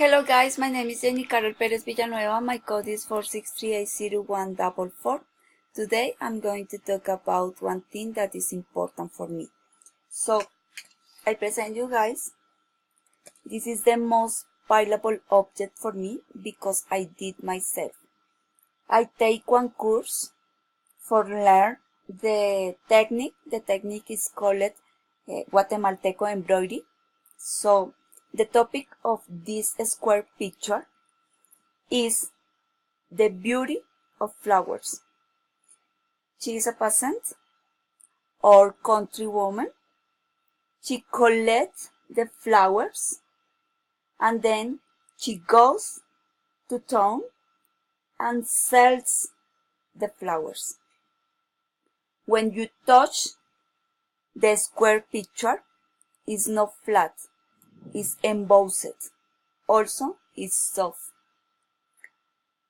Hello guys, my name is Jenny Carol Perez Villanueva. My code is 463801444. Today I'm going to talk about one thing that is important for me. So I present you guys. This is the most valuable object for me because I did myself. I take one course for learn the technique. The technique is called Guatemalteco embroidery. So the topic of this square picture is the beauty of flowers. She is a peasant or country woman. She collects the flowers and then she goes to town and sells the flowers. When you touch the square picture, it's not flat, it's embossed. Also, it's soft.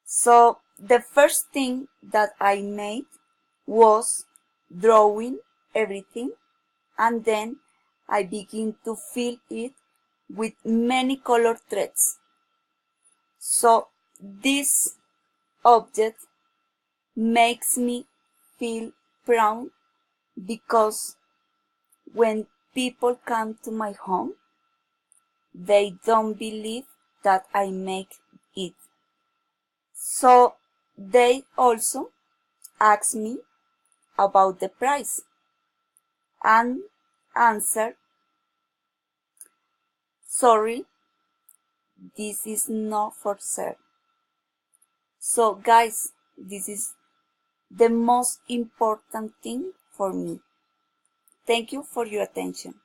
So the first thing that I made was drawing everything, and then I begin to fill it with many color threads. So this object makes me feel proud because when people come to my home, they don't believe that I make it. So they also ask me about the price and answer, sorry, this is not for sale. So guys, this is the most important thing for me. Thank you for your attention.